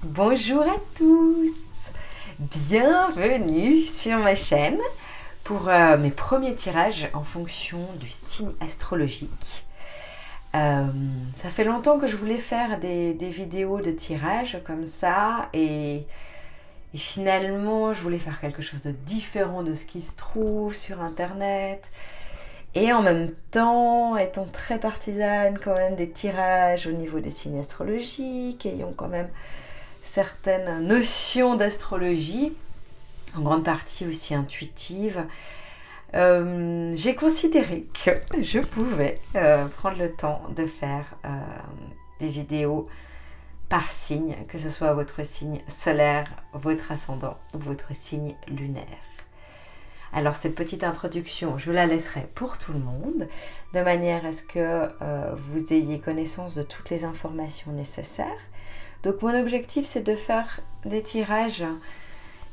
Bonjour à tous, bienvenue sur ma chaîne pour mes premiers tirages en fonction du signe astrologique. Ça fait longtemps que je voulais faire des vidéos de tirage comme ça et finalement je voulais faire quelque chose de différent de ce qui se trouve sur internet. Et en même temps, étant très partisane quand même des tirages au niveau des signes astrologiques, ayant quand même certaines notions d'astrologie, en grande partie aussi intuitives, j'ai considéré que je pouvais prendre le temps de faire des vidéos par signe, que ce soit votre signe solaire, votre ascendant ou votre signe lunaire. Alors cette petite introduction, je la laisserai pour tout le monde, de manière à ce que vous ayez connaissance de toutes les informations nécessaires. Donc mon objectif, c'est de faire des tirages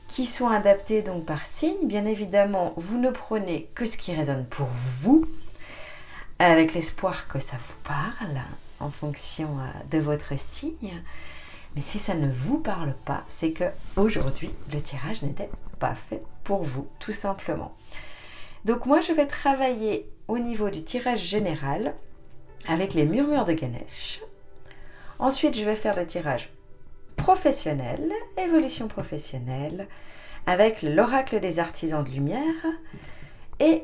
qui sont adaptés donc par signe. Bien évidemment, vous ne prenez que ce qui résonne pour vous, avec l'espoir que ça vous parle en fonction de votre signe. Mais si ça ne vous parle pas, c'est que aujourd'hui, le tirage n'était pas fait pour vous, tout simplement. Donc moi, je vais travailler au niveau du tirage général avec les murmures de Ganesh. Ensuite, je vais faire le tirage professionnel, évolution professionnelle, avec l'oracle des artisans de lumière. Et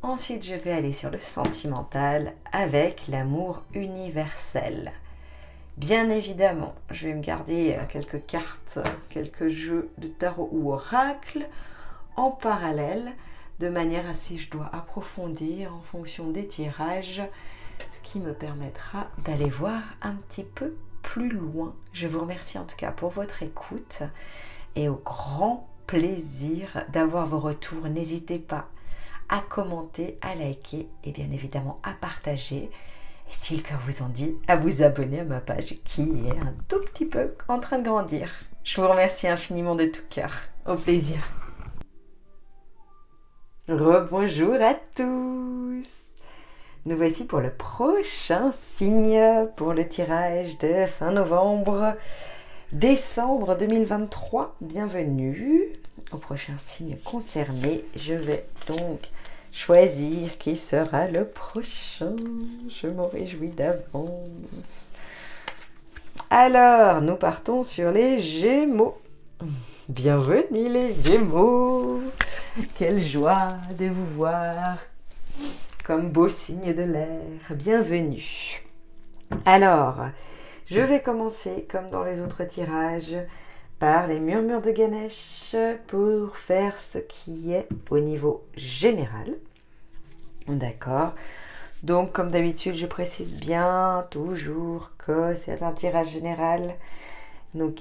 ensuite, je vais aller sur le sentimental avec l'amour universel. Bien évidemment, je vais me garder quelques cartes, quelques jeux de tarot ou oracle en parallèle, de manière à si je dois approfondir en fonction des tirages, ce qui me permettra d'aller voir un petit peu plus loin. Je vous remercie en tout cas pour votre écoute et au grand plaisir d'avoir vos retours. N'hésitez pas à commenter, à liker et bien évidemment à partager. Et si le cœur vous en dit, à vous abonner à ma page qui est un tout petit peu en train de grandir. Je vous remercie infiniment de tout cœur. Au plaisir. Rebonjour à tous. Nous voici pour le prochain signe pour le tirage de fin novembre, décembre 2023. Bienvenue au prochain signe concerné. Je vais donc choisir qui sera le prochain. Je m'en réjouis d'avance. Alors, nous partons sur les Gémeaux. Bienvenue les Gémeaux. Quelle joie de vous voir comme beau signe de l'air. Bienvenue. Alors, je vais commencer comme dans les autres tirages par les murmures de Ganesh pour faire ce qui est au niveau général. D'accord. Donc, comme d'habitude, je précise bien toujours que c'est un tirage général. Donc,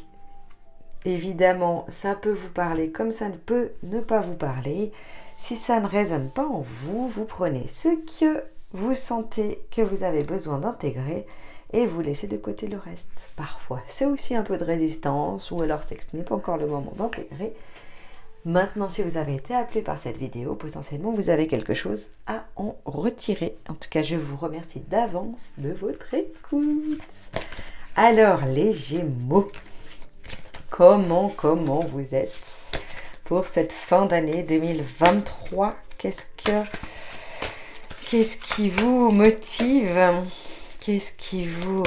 évidemment, ça peut vous parler comme ça ne peut ne pas vous parler. Si ça ne résonne pas en vous, vous prenez ce que vous sentez que vous avez besoin d'intégrer et vous laissez de côté le reste. Parfois, c'est aussi un peu de résistance ou alors c'est que ce n'est pas encore le moment d'intégrer. Maintenant, si vous avez été appelé par cette vidéo, potentiellement, vous avez quelque chose à en retirer. En tout cas, je vous remercie d'avance de votre écoute. Alors, les Gémeaux, comment vous êtes pour cette fin d'année 2023? Qu'est-ce qui vous motive? Qu'est-ce qui vous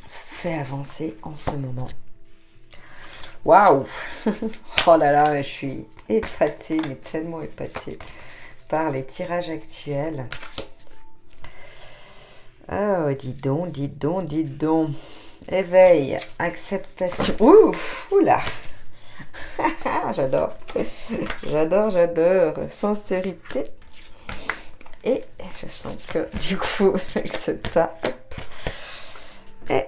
fait avancer en ce moment? Waouh! Oh là là, je suis épatée, mais tellement épatée par les tirages actuels. Oh, dis donc. Éveil, acceptation. Oula! J'adore. Sincérité. Et je sens que du coup, avec ce tas, et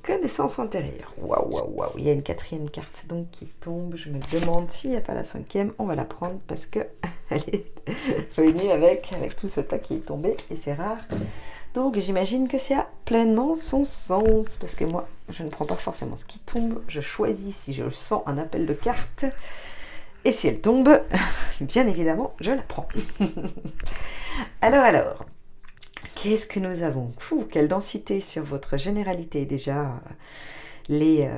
connaissance intérieure. Waouh. Il y a une quatrième carte donc qui tombe. Je me demande s'il n'y a pas la cinquième. On va la prendre parce que elle est venue avec tout ce tas qui est tombé et c'est rare. Donc j'imagine que ça a pleinement son sens parce que moi, je ne prends pas forcément ce qui tombe. Je choisis si je sens un appel de carte. Et si elle tombe, bien évidemment, je la prends. Alors, qu'est-ce que nous avons? Quelle densité sur votre généralité déjà. les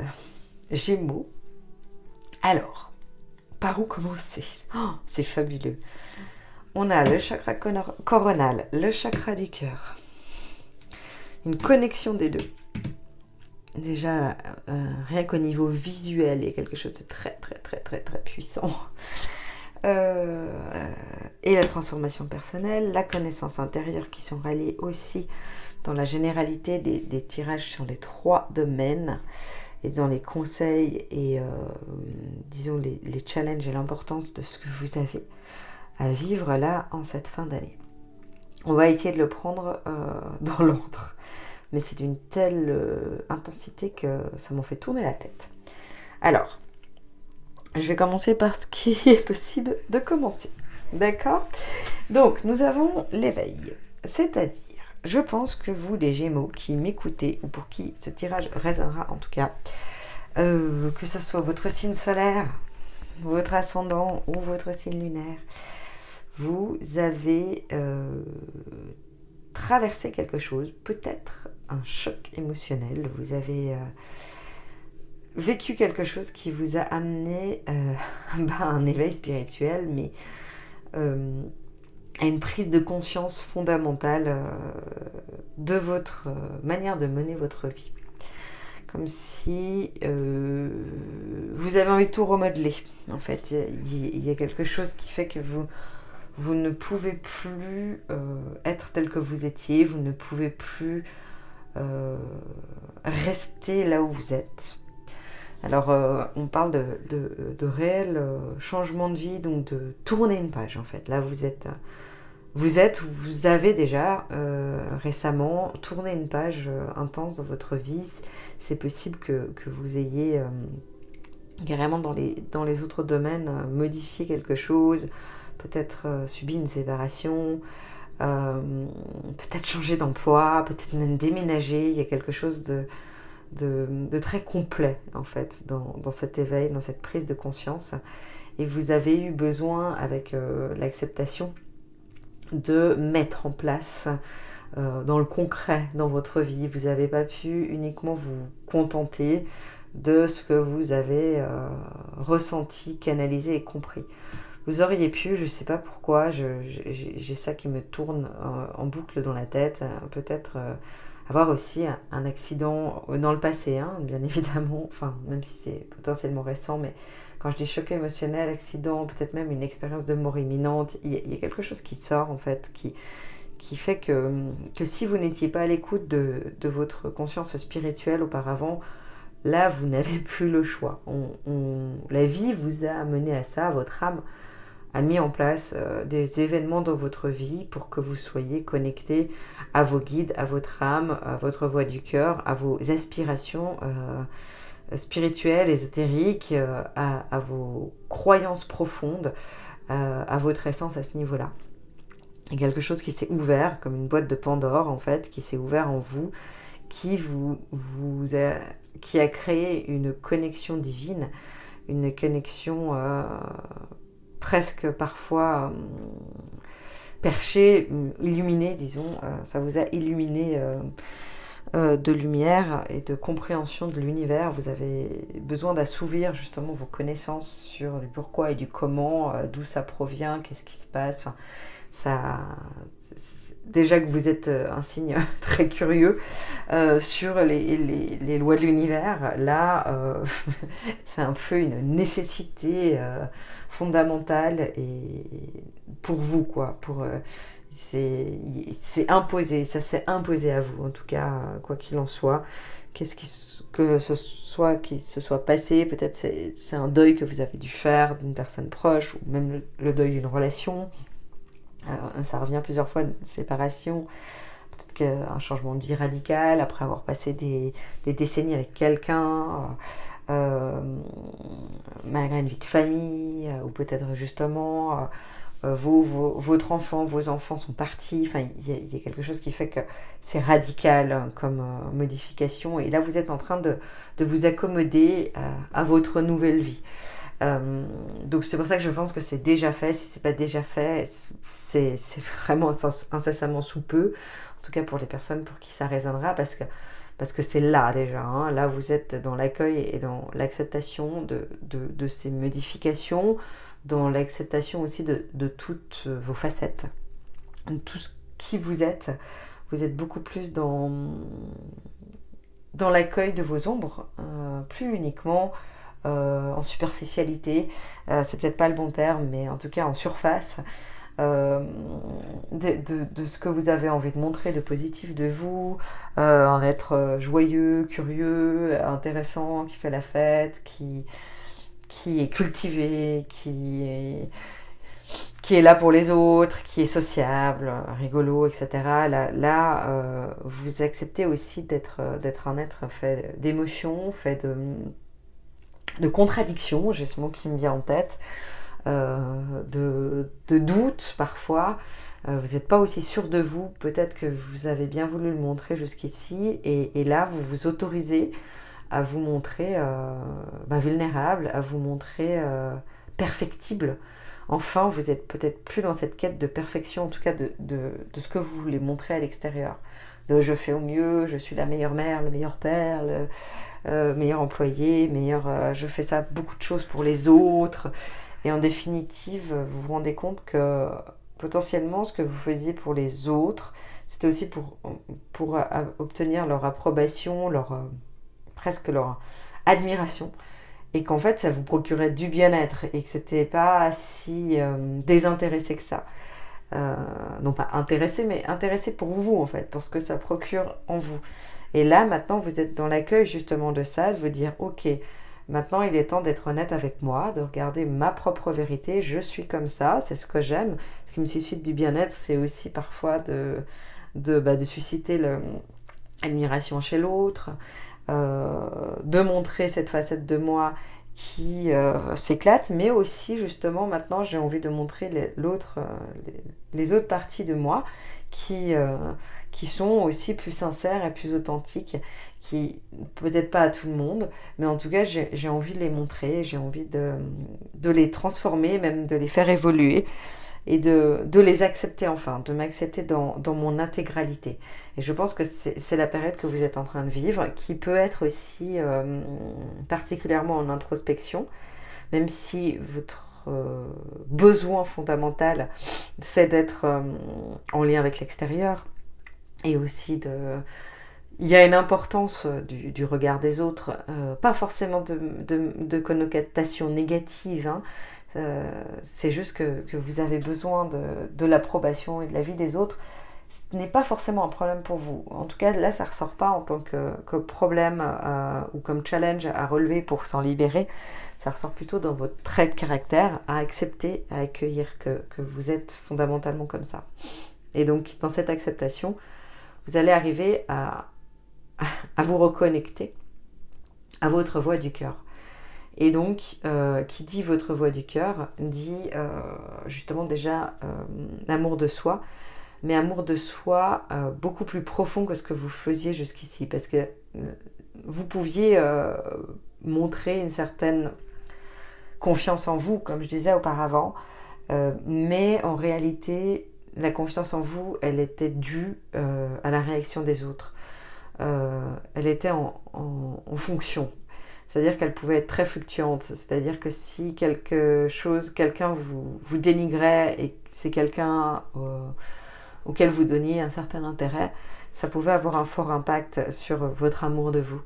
Gémeaux. Alors, par où commencer? C'est fabuleux. On a le chakra coronal, le chakra du cœur. Une connexion des deux. Déjà, rien qu'au niveau visuel, il y a quelque chose de très puissant. Et la transformation personnelle, la connaissance intérieure qui sont reliées aussi dans la généralité des tirages sur les 3 domaines et dans les conseils et disons les challenges et l'importance de ce que vous avez à vivre là en cette fin d'année. On va essayer de le prendre dans l'ordre, mais c'est d'une telle intensité que ça m'en fait tourner la tête. Alors, je vais commencer par ce qui est possible de commencer. D'accord ? Donc, nous avons l'éveil. C'est-à-dire, je pense que vous, les Gémeaux, qui m'écoutez, ou pour qui ce tirage résonnera en tout cas, que ce soit votre signe solaire, votre ascendant ou votre signe lunaire, vous avez traversé quelque chose, peut-être un choc émotionnel, vous avez vécu quelque chose qui vous a amené à un éveil spirituel, mais à une prise de conscience fondamentale de votre manière de mener votre vie. Comme si vous avez envie de tout remodeler. En fait, il y a quelque chose qui fait que vous ne pouvez plus être tel que vous étiez, vous ne pouvez plus rester là où vous êtes. Alors, on parle de réel changement de vie, donc de tourner une page en fait. Là, vous avez déjà récemment tourné une page intense dans votre vie. C'est possible que vous ayez carrément dans les autres domaines modifié quelque chose, peut-être subi une séparation, peut-être changé d'emploi, peut-être même déménagé. Il y a quelque chose de très complet en fait dans cet éveil, dans cette prise de conscience, et vous avez eu besoin avec l'acceptation de mettre en place dans le concret dans votre vie. Vous n'avez pas pu uniquement vous contenter de ce que vous avez ressenti, canalisé et compris. Vous auriez pu, je ne sais pas pourquoi, j'ai ça qui me tourne en boucle dans la tête, peut-être avoir aussi un accident dans le passé, hein, bien évidemment, enfin, même si c'est potentiellement récent, mais quand je dis choc émotionnel, accident, peut-être même une expérience de mort imminente, il y a quelque chose qui sort, en fait, qui fait que si vous n'étiez pas à l'écoute de votre conscience spirituelle auparavant, là, vous n'avez plus le choix. La vie vous a amené à ça, votre âme a mis en place des événements dans votre vie pour que vous soyez connecté à vos guides, à votre âme, à votre voix du cœur, à vos aspirations spirituelles, ésotériques, à vos croyances profondes, à votre essence à ce niveau-là. Il y a quelque chose qui s'est ouvert, comme une boîte de Pandore en fait, qui s'est ouvert en vous, qui a créé une connexion divine, une connexion presque parfois perché, illuminé, disons. Ça vous a illuminé de lumière et de compréhension de l'univers. Vous avez besoin d'assouvir justement vos connaissances sur le pourquoi et du comment, d'où ça provient, qu'est-ce qui se passe. Enfin, déjà que vous êtes un signe très curieux sur les lois de l'univers, là c'est un peu une nécessité fondamentale et pour vous quoi, c'est imposé, ça s'est imposé à vous en tout cas, quoi qu'il en soit. Que ce soit passé, peut-être c'est un deuil que vous avez dû faire d'une personne proche ou même le deuil d'une relation. Ça revient plusieurs fois, une séparation, peut-être qu'un changement de vie radical après avoir passé des décennies avec quelqu'un, malgré une vie de famille, ou peut-être justement votre enfant, vos enfants sont partis. Enfin, il y a quelque chose qui fait que c'est radical comme modification, et là vous êtes en train de vous accommoder à votre nouvelle vie. Donc c'est pour ça que je pense que c'est déjà fait. Si c'est pas déjà fait, c'est vraiment incessamment sous peu, en tout cas pour les personnes pour qui ça résonnera, parce que parce que c'est là déjà, hein. Là vous êtes dans l'accueil et dans l'acceptation de ces modifications, dans l'acceptation aussi de toutes vos facettes, de tout ce qui vous êtes. Vous êtes beaucoup plus dans l'accueil de vos ombres, plus uniquement en superficialité, c'est peut-être pas le bon terme, mais en tout cas en surface, de ce que vous avez envie de montrer de positif de vous, en être joyeux, curieux, intéressant, qui fait la fête, qui est cultivé, qui est là pour les autres, qui est sociable, rigolo, etc. Vous acceptez aussi d'être un être fait d'émotions, fait de contradictions, j'ai ce mot qui me vient en tête, de doutes parfois. Vous n'êtes pas aussi sûr de vous, peut-être que vous avez bien voulu le montrer jusqu'ici, et là vous vous autorisez à vous montrer vulnérable, à vous montrer perfectible. Enfin, vous êtes peut-être plus dans cette quête de perfection, en tout cas de ce que vous voulez montrer à l'extérieur. De je fais au mieux, je suis la meilleure mère, le meilleur père, le meilleur employé, je fais ça beaucoup de choses pour les autres. Et en définitive, vous vous rendez compte que potentiellement ce que vous faisiez pour les autres, c'était aussi pour obtenir leur approbation, presque leur admiration. Et qu'en fait ça vous procurait du bien-être et que c'était pas si désintéressé que ça. Non pas intéressé, mais intéressé pour vous en fait, pour ce que ça procure en vous. Et là maintenant vous êtes dans l'accueil justement de ça, de vous dire ok, maintenant il est temps d'être honnête avec moi, de regarder ma propre vérité, je suis comme ça, c'est ce que j'aime. Ce qui me suscite du bien-être, c'est aussi parfois de susciter l'admiration chez l'autre, de montrer cette facette de moi qui s'éclate, mais aussi justement maintenant j'ai envie de montrer les autres parties de moi qui sont aussi plus sincères et plus authentiques, qui peut-être pas à tout le monde, mais en tout cas j'ai envie de les montrer, j'ai envie de les transformer, même de les faire évoluer, et de les accepter enfin, de m'accepter dans mon intégralité. Et je pense que c'est la période que vous êtes en train de vivre, qui peut être aussi particulièrement en introspection, même si votre besoin fondamental, c'est d'être en lien avec l'extérieur, et aussi il y a une importance du regard des autres, pas forcément de connotation négative, hein. C'est juste que vous avez besoin de l'approbation et de l'avis des autres. Ce n'est pas forcément un problème pour vous. En tout cas, là, ça ne ressort pas en tant que problème ou comme challenge à relever pour s'en libérer. Ça ressort plutôt dans votre trait de caractère, à accepter, à accueillir que vous êtes fondamentalement comme ça. Et donc, dans cette acceptation, vous allez arriver à vous reconnecter à votre voix du cœur. Et donc, qui dit votre voix du cœur, dit justement déjà l'amour de soi, mais amour de soi beaucoup plus profond que ce que vous faisiez jusqu'ici, parce que vous pouviez montrer une certaine confiance en vous, comme je disais auparavant, mais en réalité, la confiance en vous, elle était due à la réaction des autres. Elle était en fonction. C'est-à-dire qu'elle pouvait être très fluctuante. C'est-à-dire que si quelqu'un vous dénigrait et c'est quelqu'un auquel vous donniez un certain intérêt, ça pouvait avoir un fort impact sur votre amour de vous.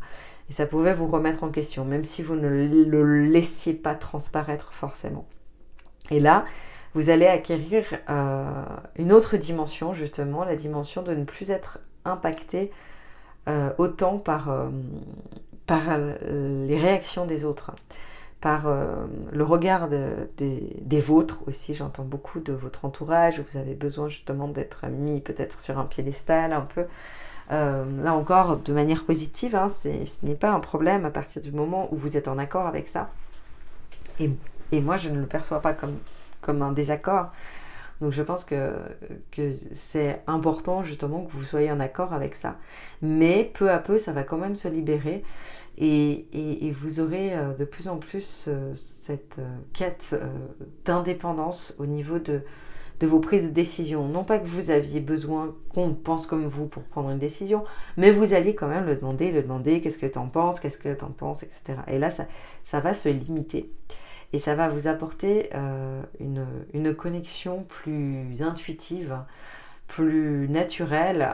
Et ça pouvait vous remettre en question, même si vous ne le laissiez pas transparaître forcément. Et là, vous allez acquérir une autre dimension, justement, la dimension de ne plus être impacté autant par les réactions des autres, par le regard des vôtres aussi. J'entends beaucoup de votre entourage, vous avez besoin justement d'être mis peut-être sur un piédestal un peu. Là encore, de manière positive, hein, ce n'est pas un problème à partir du moment où vous êtes en accord avec ça. Et moi, je ne le perçois pas comme un désaccord. Donc je pense que c'est important justement que vous soyez en accord avec ça. Mais peu à peu, ça va quand même se libérer et vous aurez de plus en plus cette quête d'indépendance au niveau de de vos prises de décision. Non pas que vous aviez besoin qu'on pense comme vous pour prendre une décision, mais vous alliez quand même le demander, qu'est-ce que t'en penses, etc. Et là, ça va se limiter. Et ça va vous apporter une connexion plus intuitive, plus naturelle,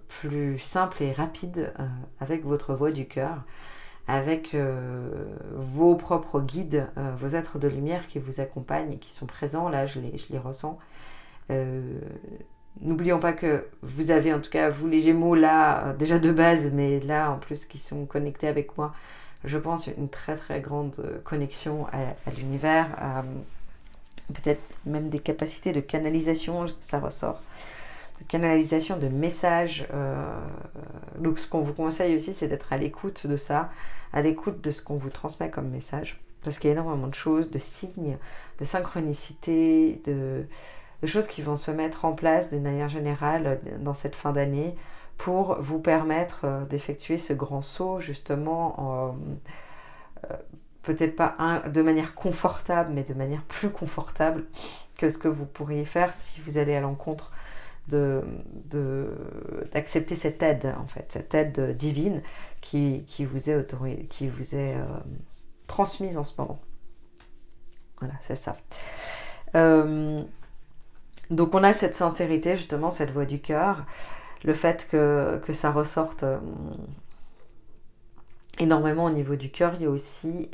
plus simple et rapide avec votre voix du cœur, avec vos propres guides, vos êtres de lumière qui vous accompagnent et qui sont présents. Là, je les ressens. N'oublions pas que vous avez, en tout cas, vous les Gémeaux, là, déjà de base, mais là, en plus, qui sont connectés avec moi, je pense une très très grande connexion à l'univers, peut-être même des capacités de canalisation, ça ressort, de canalisation de messages. Donc ce qu'on vous conseille aussi, c'est d'être à l'écoute de ça, à l'écoute de ce qu'on vous transmet comme message, parce qu'il y a énormément de choses, de signes, de synchronicité, de choses qui vont se mettre en place d'une manière générale dans cette fin d'année, pour vous permettre d'effectuer ce grand saut, justement, peut-être pas de manière confortable, mais de manière plus confortable que ce que vous pourriez faire si vous allez à l'encontre d'accepter cette aide, en fait, cette aide divine qui vous est transmise en ce moment. Voilà, c'est ça. Donc on a cette sincérité, justement, cette voix du cœur, le fait que ça ressorte énormément au niveau du cœur. Il y a aussi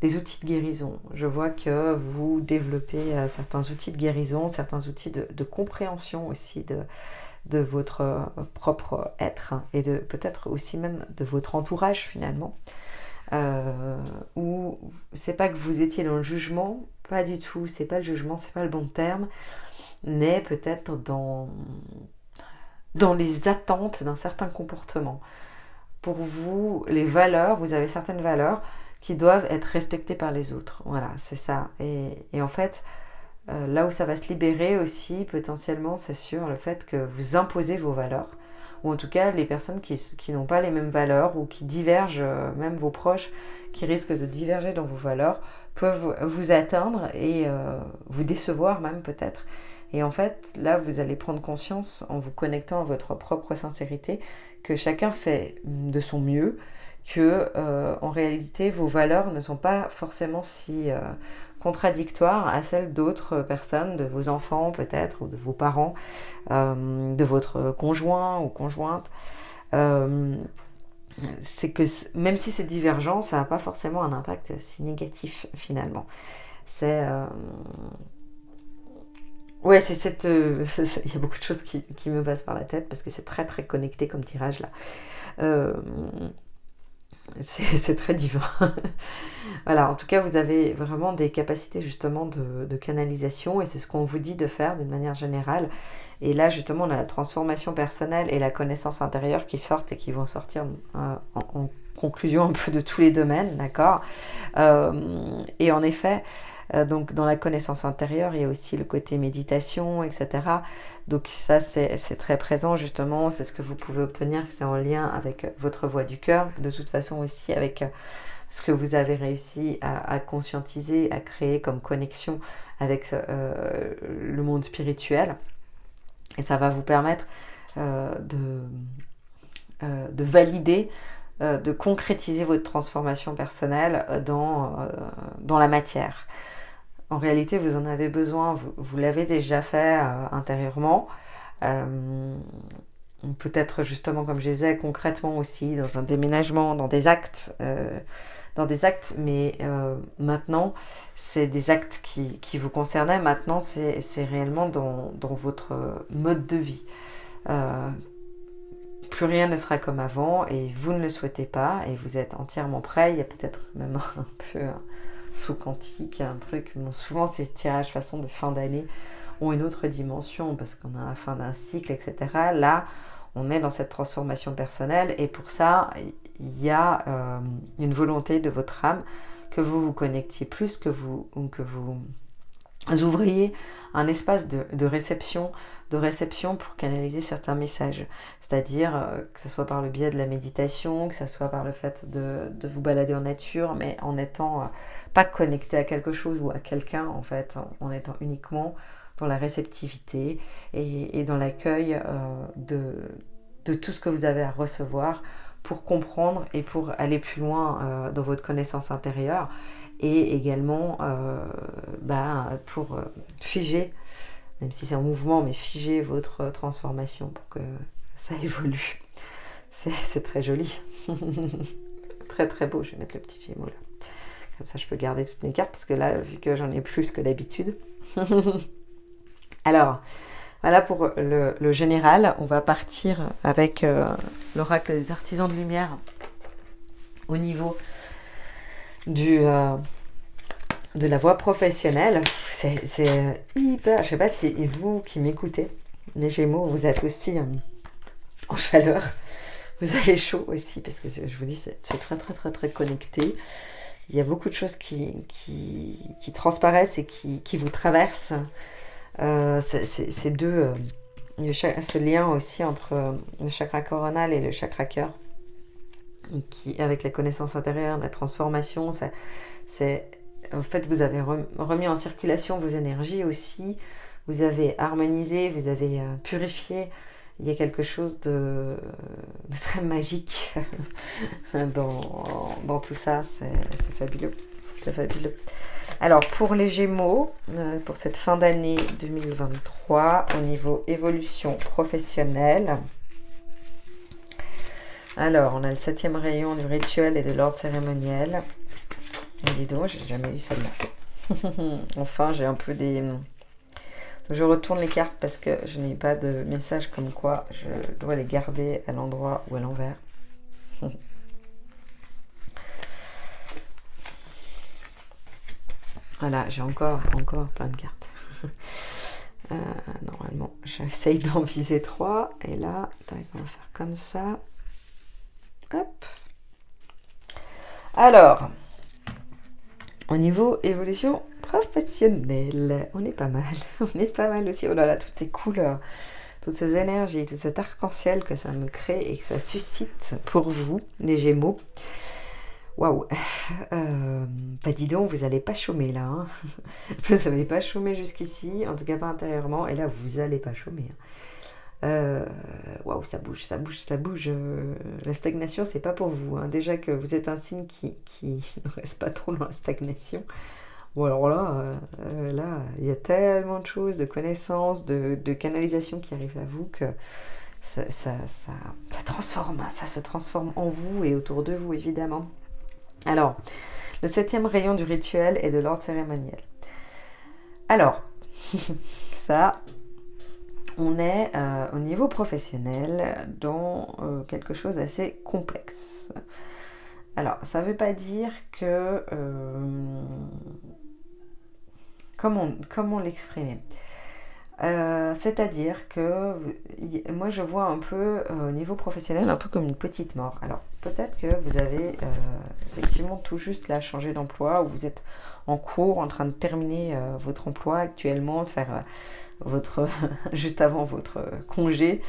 des outils de guérison. Je vois que vous développez certains outils de guérison, certains outils de compréhension aussi de votre propre être, et peut-être aussi même de votre entourage finalement. Où c'est pas que vous étiez dans le jugement, pas du tout, c'est pas le jugement, c'est pas le bon terme, mais peut-être dans les attentes d'un certain comportement. Pour vous, les valeurs, vous avez certaines valeurs qui doivent être respectées par les autres. Voilà, c'est ça. Et en fait, là où ça va se libérer aussi, potentiellement, c'est sur le fait que vous imposez vos valeurs. Ou en tout cas, les personnes qui n'ont pas les mêmes valeurs ou qui divergent, même vos proches qui risquent de diverger dans vos valeurs, peuvent vous atteindre et vous décevoir même peut-être. Et en fait, là, vous allez prendre conscience, en vous connectant à votre propre sincérité, que chacun fait de son mieux, que en réalité, vos valeurs ne sont pas forcément si contradictoires à celles d'autres personnes, de vos enfants peut-être, ou de vos parents, de votre conjoint ou conjointe. C'est que même si c'est divergent, ça n'a pas forcément un impact si négatif finalement. C'est... Ouais, c'est cette... il y a beaucoup de choses qui me passent par la tête parce que c'est très très connecté comme tirage là. C'est très divin. Voilà, en tout cas, vous avez vraiment des capacités justement de canalisation, et c'est ce qu'on vous dit de faire d'une manière générale. Et là, justement, on a la transformation personnelle et la connaissance intérieure qui sortent et qui vont sortir en conclusion un peu de tous les domaines, d'accord. Et en effet, donc dans la connaissance intérieure, il y a aussi le côté méditation, etc. Donc ça, c'est très présent justement, c'est ce que vous pouvez obtenir, c'est en lien avec votre voix du cœur, de toute façon aussi avec ce que vous avez réussi à conscientiser, à créer comme connexion avec le monde spirituel. Et ça va vous permettre de valider, de concrétiser votre transformation personnelle dans la matière. En réalité, vous en avez besoin, vous l'avez déjà fait intérieurement. Peut-être justement, comme je disais, concrètement aussi, dans un déménagement, dans des actes, mais maintenant, c'est des actes qui vous concernaient. Maintenant, c'est réellement dans votre mode de vie. Plus rien ne sera comme avant, et vous ne le souhaitez pas, et vous êtes entièrement prêt. Il y a peut-être même un peu un saut quantique, un truc. Bon, souvent, ces tirages façon de fin d'année ont une autre dimension, parce qu'on a la fin d'un cycle, etc. Là, on est dans cette transformation personnelle, et pour ça, il y a une volonté de votre âme que vous vous connectiez plus, que vous vous ouvriez un espace de réception pour canaliser certains messages. C'est-à-dire que ce soit par le biais de la méditation, que ce soit par le fait de vous balader en nature, mais en étant pas connecté à quelque chose ou à quelqu'un, en fait, en étant uniquement dans la réceptivité et dans l'accueil de tout ce que vous avez à recevoir pour comprendre et pour aller plus loin dans votre connaissance intérieure et également pour figer, même si c'est en mouvement, mais figer votre transformation pour que ça évolue. C'est très joli. Très très beau. Je vais mettre le petit Gémeaux là. Comme ça je peux garder toutes mes cartes parce que là, vu que j'en ai plus que d'habitude. Alors, voilà pour le général. On va partir avec l'oracle des artisans de lumière au niveau de la voie professionnelle. C'est hyper... Je sais pas si vous qui m'écoutez, les Gémeaux, vous êtes aussi en chaleur. Vous avez chaud aussi, parce que je vous dis, c'est très très très très connecté. Il y a beaucoup de choses qui transparaissent et qui vous traversent. C'est deux... ce lien aussi entre le chakra coronal et le chakra cœur, avec la connaissance intérieure, la transformation, en fait, vous avez remis en circulation vos énergies aussi, vous avez harmonisé, vous avez purifié. Il y a quelque chose de très magique dans tout ça, c'est fabuleux. C'est fabuleux. Alors, pour les Gémeaux, pour cette fin d'année 2023, au niveau évolution professionnelle, alors, on a le 7e rayon du rituel et de l'ordre cérémoniel. Et dis donc, j'ai jamais eu celle-là. Enfin, j'ai un peu des... Je retourne les cartes parce que je n'ai pas de message comme quoi je dois les garder à l'endroit ou à l'envers. Voilà, j'ai encore plein de cartes. Normalement, j'essaye d'en viser 3. Et là, on va faire comme ça. Hop. Alors, au niveau évolution professionnelle, on est pas mal. On est pas mal aussi. Oh là là, toutes ces couleurs, toutes ces énergies, tout cet arc-en-ciel que ça me crée et que ça suscite pour vous, les Gémeaux. Waouh. Dis donc, vous n'allez pas chômer là. Hein. Vous n'avez pas chômé jusqu'ici, en tout cas pas intérieurement. Et là, vous n'allez pas chômer. Waouh, ça bouge. La stagnation, c'est pas pour vous. Hein. Déjà que vous êtes un signe qui ne reste pas trop dans la stagnation. Bon, alors là, il y a tellement de choses, de connaissances, de canalisation qui arrivent à vous que ça transforme. Ça se transforme en vous et autour de vous, évidemment. Alors, le 7e rayon du rituel et de l'ordre cérémoniel. Alors, ça... On est au niveau professionnel dans quelque chose d'assez complexe. Alors, ça ne veut pas dire que... Comment l'exprimer ? C'est-à-dire que moi je vois un peu au niveau professionnel un peu comme une petite mort. Alors peut-être que vous avez effectivement tout juste là changé d'emploi ou vous êtes en cours en train de terminer votre emploi actuellement, de faire juste avant votre congé.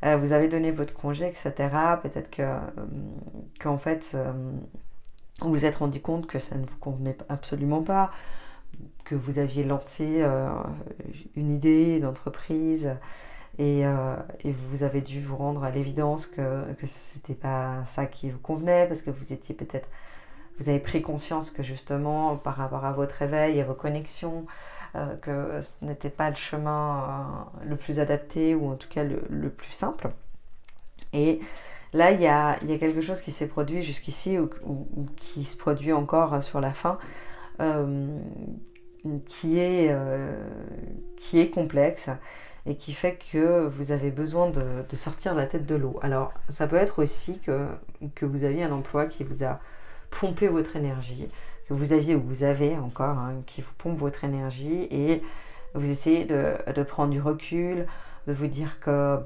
Vous avez donné votre congé, etc. Peut-être qu'en fait vous vous êtes rendu compte que ça ne vous convenait absolument pas, que vous aviez lancé une idée d'entreprise et vous avez dû vous rendre à l'évidence que c'était pas ça qui vous convenait parce que vous avez pris conscience que justement par rapport à votre réveil, à vos connexions, que ce n'était pas le chemin le plus adapté ou en tout cas le plus simple. Et là, il y a quelque chose qui s'est produit jusqu'ici ou qui se produit encore sur la fin. Qui est complexe et qui fait que vous avez besoin de sortir la tête de l'eau. Alors, ça peut être aussi que vous aviez un emploi qui vous a pompé votre énergie, que vous aviez ou vous avez encore, qui vous pompe votre énergie et Vous essayez de prendre du recul, de vous dire que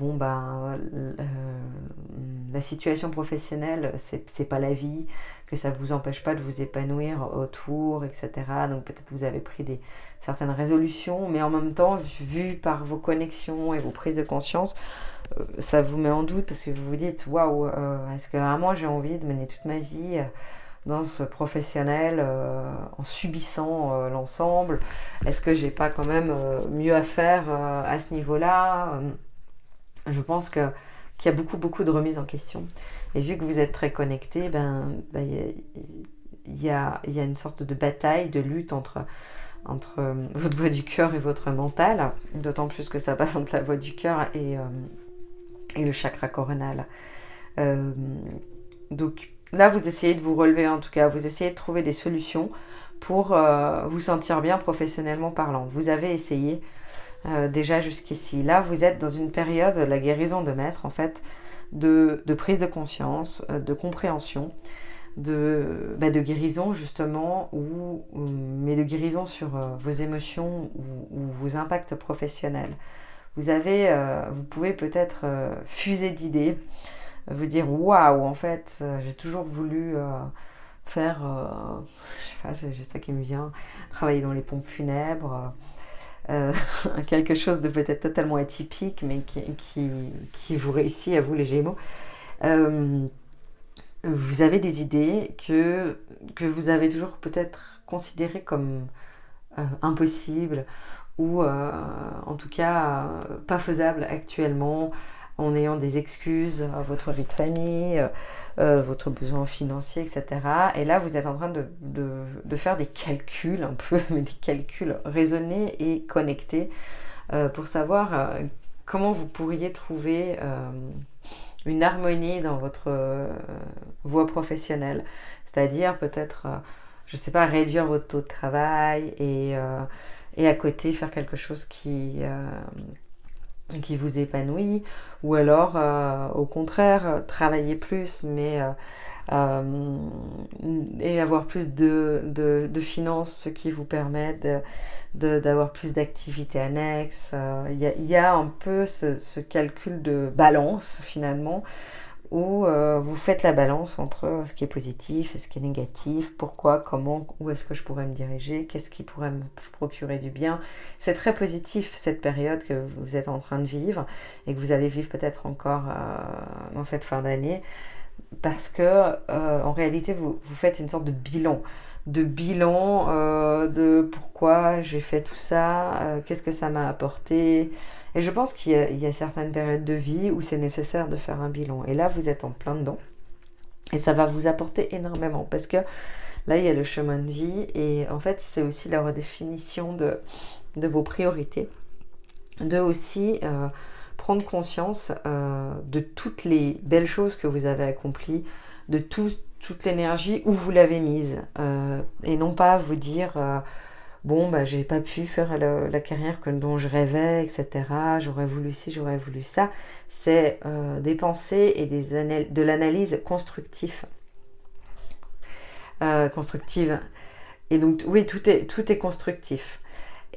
la situation professionnelle, c'est pas la vie, que ça vous empêche pas de vous épanouir autour, etc. Donc peut-être vous avez pris certaines résolutions, mais en même temps, vu par vos connexions et vos prises de conscience, ça vous met en doute parce que vous vous dites waouh, est-ce que moi j'ai envie de mener toute ma vie dans ce professionnel en subissant l'ensemble? Est-ce que j'ai pas quand même mieux à faire à ce niveau-là? Je pense qu'il y a beaucoup de remises en question. Et vu que vous êtes très connecté, il y a une sorte de bataille, de lutte entre votre voix du cœur et votre mental, d'autant plus que ça passe entre la voix du cœur et le chakra coronal. Donc là, vous essayez de vous relever, en tout cas, vous essayez de trouver des solutions pour vous sentir bien professionnellement parlant. Vous avez essayé déjà jusqu'ici. Là, vous êtes dans une période, la guérison de maître, en fait, de prise de conscience, de compréhension, de guérison justement, mais de guérison sur vos émotions ou vos impacts professionnels. Vous pouvez peut-être fuser d'idées, vous dire waouh, en fait, j'ai toujours voulu faire, je sais pas, j'ai ça qui me vient, travailler dans les pompes funèbres, quelque chose de peut-être totalement atypique, mais qui vous réussit à vous les Gémeaux. Vous avez des idées que vous avez toujours peut-être considérées comme impossibles ou en tout cas pas faisables actuellement, en ayant des excuses à votre vie de famille, votre besoin financier, etc. Et là, vous êtes en train de faire des calculs un peu, mais des calculs raisonnés et connectés pour savoir comment vous pourriez trouver une harmonie dans votre voie professionnelle. C'est-à-dire peut-être, je ne sais pas, réduire votre taux de travail et à côté faire quelque chose qui vous épanouit, ou alors au contraire travailler plus mais et avoir plus de finances, ce qui vous permet d'avoir plus d'activités annexes. Il y a un peu ce calcul de balance finalement, où vous faites la balance entre ce qui est positif et ce qui est négatif, pourquoi, comment, où est-ce que je pourrais me diriger, qu'est-ce qui pourrait me procurer du bien. C'est très positif cette période que vous êtes en train de vivre et que vous allez vivre peut-être encore dans cette fin d'année, parce que en réalité vous faites une sorte de bilan de pourquoi j'ai fait tout ça, qu'est-ce que ça m'a apporté. Et je pense qu'il y a certaines périodes de vie où c'est nécessaire de faire un bilan. Et là, vous êtes en plein dedans. Et ça va vous apporter énormément. Parce que là, il y a le chemin de vie. Et en fait, c'est aussi la redéfinition de vos priorités. De aussi prendre conscience de toutes les belles choses que vous avez accomplies. De toute l'énergie où vous l'avez mise. Et non pas vous dire... j'ai pas pu faire la carrière dont je rêvais, etc. J'aurais voulu ci, j'aurais voulu ça. C'est des pensées et de l'analyse constructive. Et donc, oui, tout est constructif.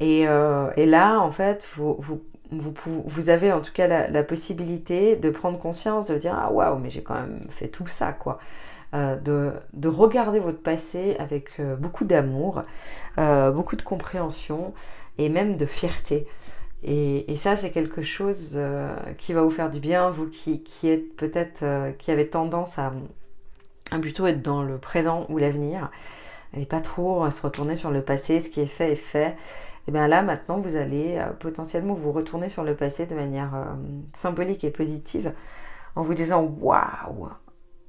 Et là, en fait, vous avez en tout cas la possibilité de prendre conscience, de dire « Ah, waouh, mais j'ai quand même fait tout ça, quoi ». De regarder votre passé avec beaucoup d'amour, beaucoup de compréhension et même de fierté. Et ça, c'est quelque chose qui va vous faire du bien, vous qui êtes peut-être, qui avez tendance à plutôt être dans le présent ou l'avenir, et pas trop se retourner sur le passé, ce qui est fait est fait. Et bien là, maintenant, vous allez potentiellement vous retourner sur le passé de manière symbolique et positive, en vous disant « Waouh !»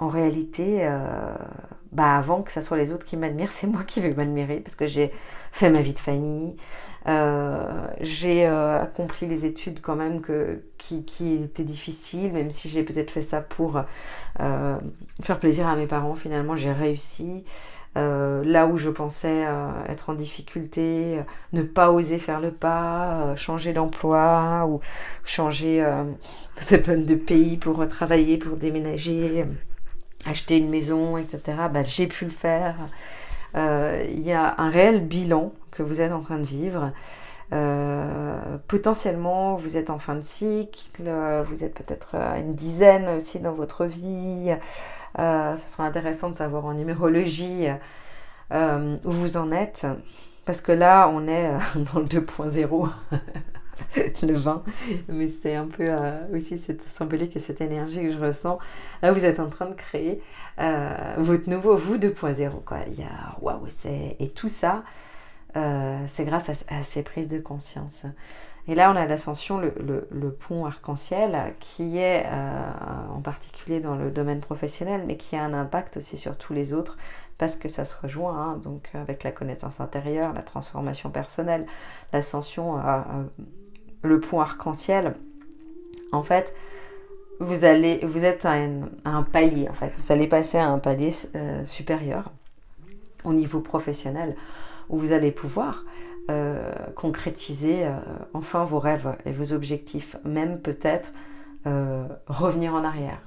En réalité, avant que ce soit les autres qui m'admirent, c'est moi qui vais m'admirer parce que j'ai fait ma vie de famille, j'ai accompli les études quand même qui étaient difficiles, même si j'ai peut-être fait ça pour faire plaisir à mes parents. Finalement, j'ai réussi. Là où je pensais être en difficulté, ne pas oser faire le pas, changer d'emploi ou changer peut-être même de pays pour travailler, pour déménager, acheter une maison, etc. J'ai pu le faire. Il y a un réel bilan que vous êtes en train de vivre. Potentiellement, vous êtes en fin de cycle, vous êtes peut-être à une dizaine aussi dans votre vie. Ça sera intéressant de savoir en numérologie où vous en êtes. Parce que là, on est dans le 2.0, le 20. Mais c'est un peu aussi cette symbolique et cette énergie que je ressens. Là, vous êtes en train de créer votre nouveau vous 2.0. Quoi. Waouh, et tout ça, c'est grâce à ces prises de conscience. Et là, on a l'ascension, le pont arc-en-ciel, qui est en particulier dans le domaine professionnel, mais qui a un impact aussi sur tous les autres, parce que ça se rejoint, hein, donc avec la connaissance intérieure, la transformation personnelle, l'ascension, le pont arc-en-ciel. En fait, vous êtes à un palier, en fait. Vous allez passer à un palier supérieur au niveau professionnel, où vous allez pouvoir concrétiser enfin vos rêves et vos objectifs, même peut-être revenir en arrière.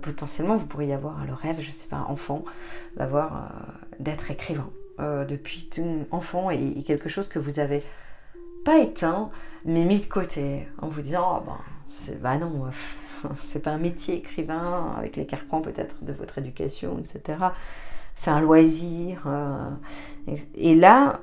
Potentiellement, vous pourriez avoir le rêve, je ne sais pas, enfant, d'être écrivain depuis tout enfant et quelque chose que vous avez pas éteint, mais mis de côté en vous disant non, c'est pas un métier écrivain avec les carcans peut-être de votre éducation, etc. C'est un loisir. Et là,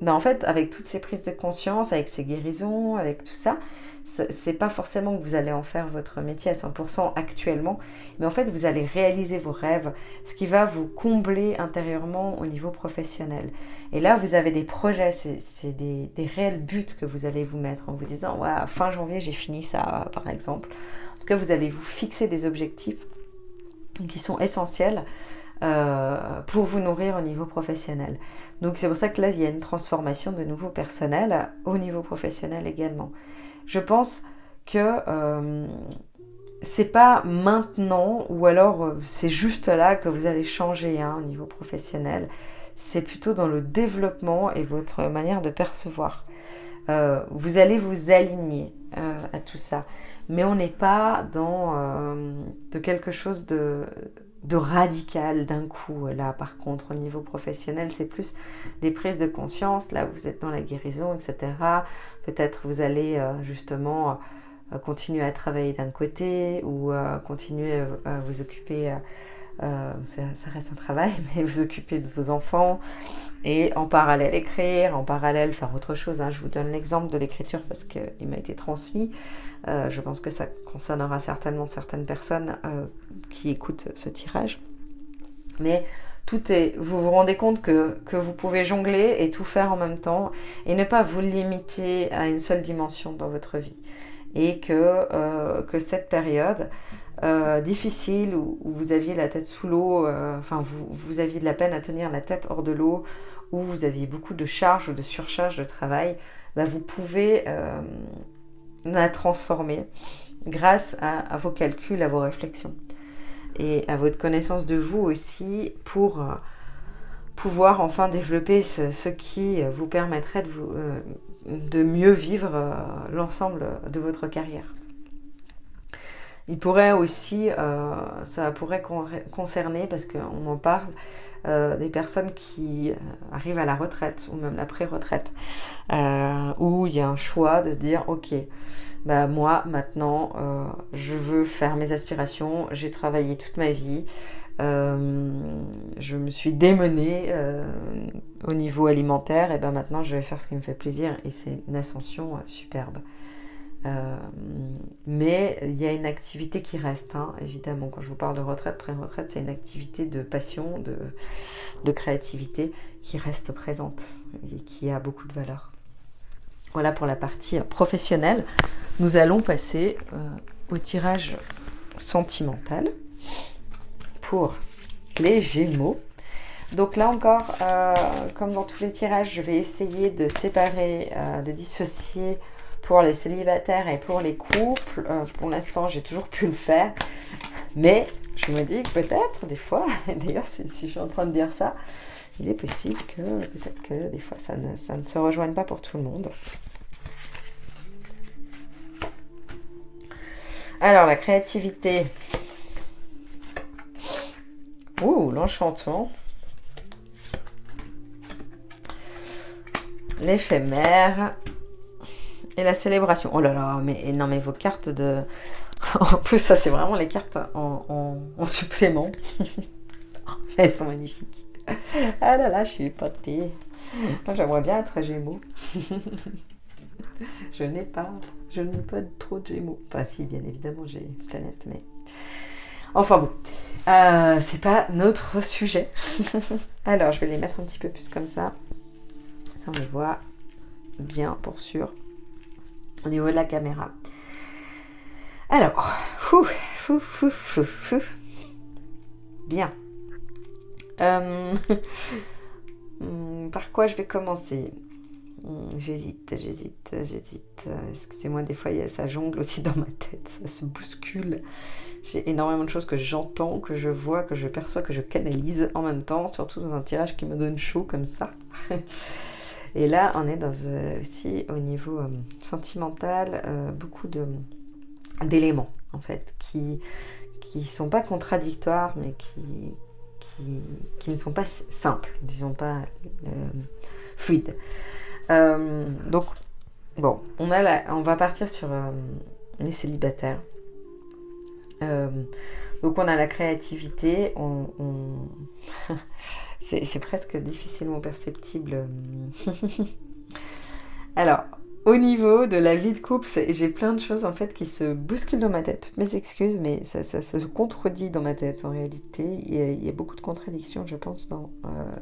en fait, avec toutes ces prises de conscience, avec ces guérisons, avec tout ça, c'est pas forcément que vous allez en faire votre métier à 100% actuellement, mais en fait, vous allez réaliser vos rêves, ce qui va vous combler intérieurement au niveau professionnel. Et là, vous avez des projets, c'est des réels buts que vous allez vous mettre en vous disant ouais, fin janvier, j'ai fini ça, par exemple. En tout cas, vous allez vous fixer des objectifs qui sont essentiels pour vous nourrir au niveau professionnel. Donc c'est pour ça que là il y a une transformation de nouveau personnel au niveau professionnel également. Je pense que c'est pas maintenant ou alors c'est juste là que vous allez changer au niveau professionnel. C'est plutôt dans le développement et votre manière de percevoir. Vous allez vous aligner à tout ça. Mais on n'est pas dans de quelque chose de radical d'un coup. Là, par contre, au niveau professionnel, c'est plus des prises de conscience. Là, vous êtes dans la guérison, etc. Peut-être vous allez justement continuer à travailler d'un côté ou continuer à vous occuper, ça reste un travail, mais vous occuper de vos enfants et en parallèle écrire, en parallèle faire autre chose. Je vous donne l'exemple de l'écriture parce qu'il m'a été transmis. Je pense que ça concernera certainement certaines personnes qui écoutent ce tirage. Mais vous vous rendez compte que vous pouvez jongler et tout faire en même temps et ne pas vous limiter à une seule dimension dans votre vie. Et que cette période difficile où vous aviez la tête sous l'eau, vous aviez de la peine à tenir la tête hors de l'eau, où vous aviez beaucoup de charges ou de surcharge de travail, vous pouvez la transformer grâce à vos calculs, à vos réflexions et à votre connaissance de vous aussi pour pouvoir enfin développer ce qui vous permettrait de mieux vivre l'ensemble de votre carrière. Il pourrait aussi, ça pourrait concerner, parce qu'on en parle, des personnes qui arrivent à la retraite ou même la pré-retraite, où il y a un choix de se dire ok, moi maintenant je veux faire mes aspirations, j'ai travaillé toute ma vie, je me suis démenée au niveau alimentaire, et maintenant je vais faire ce qui me fait plaisir, et c'est une ascension superbe. Mais il y a une activité qui reste, évidemment. Quand je vous parle de retraite, pré-retraite, c'est une activité de passion, de créativité qui reste présente et qui a beaucoup de valeur. Voilà pour la partie professionnelle. Nous allons passer au tirage sentimental pour les Gémeaux. Donc là encore, comme dans tous les tirages, je vais essayer de séparer, de dissocier pour les célibataires et pour les couples. Pour l'instant, j'ai toujours pu le faire. Mais je me dis que peut-être, des fois, d'ailleurs, si je suis en train de dire ça, il est possible que peut-être que des fois, ça ne se rejoigne pas pour tout le monde. Alors, la créativité. Ouh, l'enchantement. l'éphémère et la célébration. Oh là là, mais non, mais vos cartes de... En plus, ça, c'est vraiment les cartes en supplément. Elles sont magnifiques. Ah là là, je suis épatée. Moi, j'aimerais bien être Gémeaux. Je n'ai pas trop de Gémeaux. Enfin, si, bien évidemment, j'ai une planète, mais... Enfin bon, c'est pas notre sujet. Alors, je vais les mettre un petit peu plus comme ça. Ça, on les voit bien, pour sûr, au niveau de la caméra. Alors, bien. Par quoi je vais commencer ? J'hésite. Excusez-moi, des fois, ça jongle aussi dans ma tête, ça se bouscule. J'ai énormément de choses que j'entends, que je vois, que je perçois, que je canalise en même temps, surtout dans un tirage qui me donne chaud comme ça. Et là, on est aussi au niveau sentimental, beaucoup d'éléments, en fait, qui sont pas contradictoires, mais qui ne sont pas simples, disons pas fluides. Donc, bon, on va partir sur les célibataires. Donc on a la créativité, c'est presque difficilement perceptible. Alors, au niveau de la vie de couple, j'ai plein de choses en fait qui se bousculent dans ma tête. Toutes mes excuses, mais ça se contredit dans ma tête en réalité. Il y a beaucoup de contradictions, je pense, dans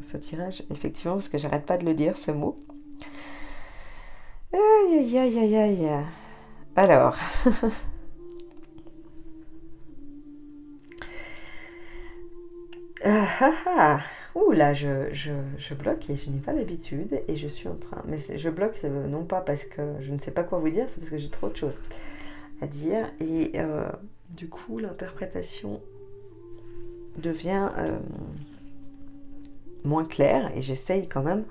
ce tirage, effectivement, parce que j'arrête pas de le dire, ce mot. Aïe, aïe, aïe, aïe, aïe. Alors... Ouh là, je bloque et je n'ai pas l'habitude et je suis en train... Mais je bloque non pas parce que je ne sais pas quoi vous dire, c'est parce que j'ai trop de choses à dire. Et du coup, l'interprétation devient moins claire et j'essaye quand même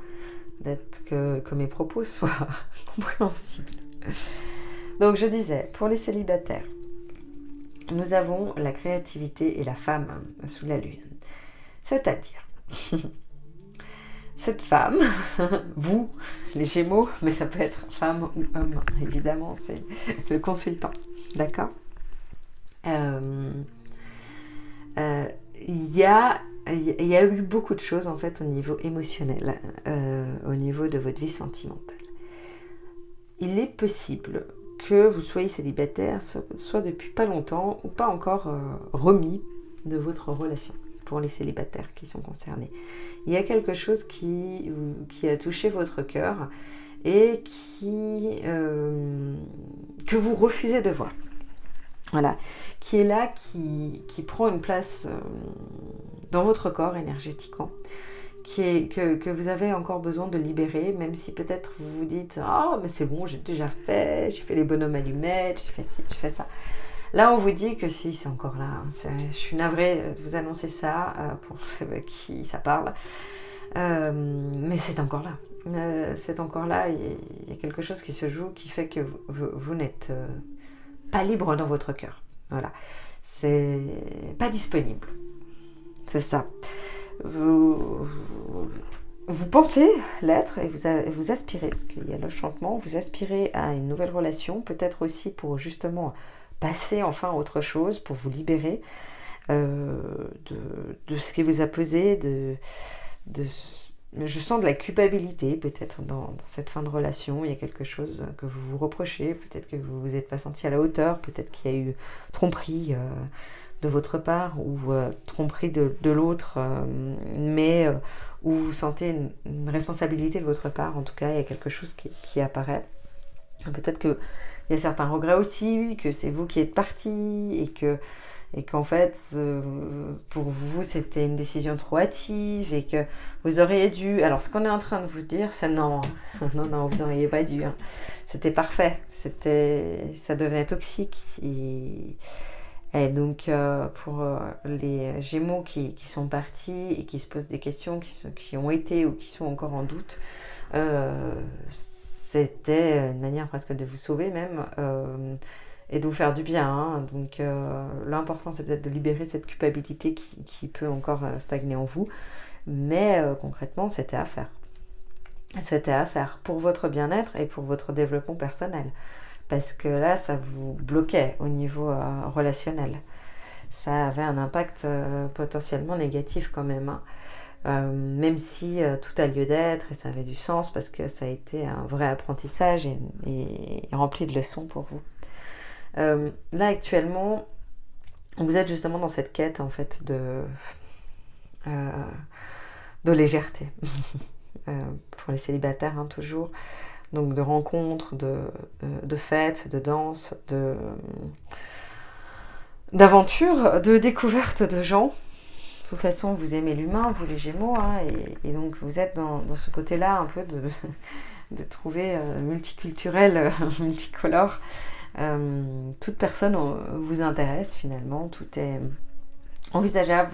que mes propos soient compréhensibles. Donc je disais, pour les célibataires, nous avons la créativité et la femme sous la lune. C'est-à-dire, cette femme, vous, les Gémeaux, mais ça peut être femme ou homme, évidemment, c'est le consultant, d'accord ? Il y a eu beaucoup de choses, en fait, au niveau émotionnel, au niveau de votre vie sentimentale. Il est possible que vous soyez célibataire, soit depuis pas longtemps, ou pas encore remis de votre relation. Pour les célibataires qui sont concernés. Il y a quelque chose qui a touché votre cœur et que vous refusez de voir. Voilà. Qui est là, qui prend une place dans votre corps énergétiquement, que vous avez encore besoin de libérer, même si peut-être vous vous dites « Ah, mais c'est bon, j'ai déjà fait, j'ai fait les bonhommes allumettes, j'ai fait ci, j'ai fait ça ». Là, on vous dit que si, c'est encore là. Je suis navrée de vous annoncer ça, pour ceux qui ça parle. Mais c'est encore là. C'est encore là. Il y a quelque chose qui se joue qui fait que vous n'êtes pas libre dans votre cœur. Voilà. C'est pas disponible. C'est ça. Vous pensez l'être et vous aspirez, parce qu'il y a l'enchantement, vous aspirez à une nouvelle relation, peut-être aussi pour justement... passer enfin à autre chose pour vous libérer de ce qui vous a pesé, je sens de la culpabilité peut-être dans cette fin de relation. Il y a quelque chose que vous vous reprochez, peut-être que vous vous êtes pas senti à la hauteur, peut-être qu'il y a eu tromperie de votre part ou tromperie de l'autre, mais où vous sentez une responsabilité de votre part. En tout cas, il y a quelque chose qui apparaît. Peut-être qu'il y a certains regrets aussi, que c'est vous qui êtes parti et qu'en fait, pour vous, c'était une décision trop hâtive et que vous auriez dû... Alors, ce qu'on est en train de vous dire, c'est non, non, vous n'auriez pas dû. Hein. C'était parfait, ça devenait toxique. Et donc, pour les Gémeaux qui sont partis et qui se posent des questions, qui ont été ou qui sont encore en doute, c'était une manière presque de vous sauver même et de vous faire du bien. Hein. Donc l'important c'est peut-être de libérer cette culpabilité qui peut encore stagner en vous. Mais concrètement c'était à faire. c'était à faire pour votre bien-être et pour votre développement personnel. Parce que là, ça vous bloquait au niveau relationnel. Ça avait un impact potentiellement négatif quand même, hein. Même si tout a lieu d'être et ça avait du sens parce que ça a été un vrai apprentissage et rempli de leçons pour vous. Là actuellement, vous êtes justement dans cette quête en fait de légèreté pour les célibataires, hein, toujours. Donc de rencontres, de fêtes, de danses, d'aventures, de découvertes de gens. De toute façon, vous aimez l'humain, vous les Gémeaux, hein, et donc vous êtes dans ce côté-là un peu de trouver multiculturel, multicolore. Toute personne vous intéresse finalement, tout est envisageable,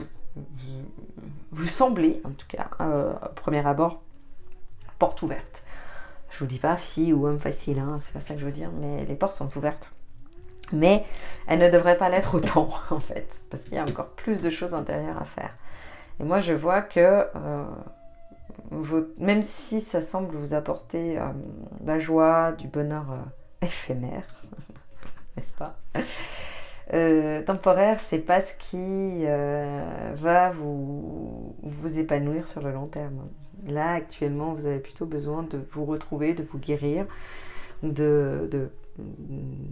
vous semblez en tout cas, au premier abord, porte ouverte. Je vous dis pas fille ou homme facile, hein, c'est pas ça que je veux dire, mais les portes sont ouvertes. Mais elles ne devraient pas l'être autant en fait, parce qu'il y a encore plus de choses intérieures à faire. Et moi je vois que même si ça semble vous apporter de la joie, du bonheur éphémère, n'est-ce pas, temporaire, c'est pas ce qui va vous épanouir sur le long terme. Là actuellement vous avez plutôt besoin de vous retrouver, de vous guérir,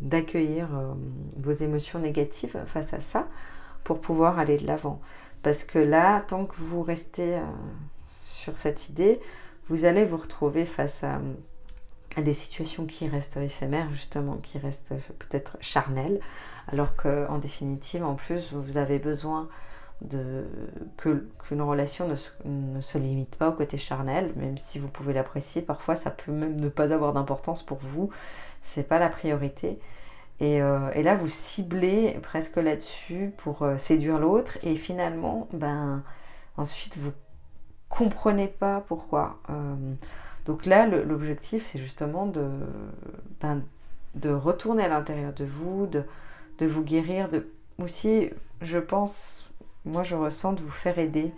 d'accueillir vos émotions négatives face à ça pour pouvoir aller de l'avant. Parce que là, tant que vous restez sur cette idée, vous allez vous retrouver face à des situations qui restent éphémères, justement, qui restent peut-être charnelles, alors qu'en définitive, en plus, vous avez besoin qu'une relation ne se limite pas au côté charnel, même si vous pouvez l'apprécier, parfois ça peut même ne pas avoir d'importance pour vous, c'est pas la priorité. Et là, vous ciblez presque là-dessus pour séduire l'autre, et finalement, ensuite, vous comprenez pas pourquoi. Donc là, l'objectif, c'est justement de retourner à l'intérieur de vous, de vous guérir, aussi, je pense, moi je ressens de vous faire aider,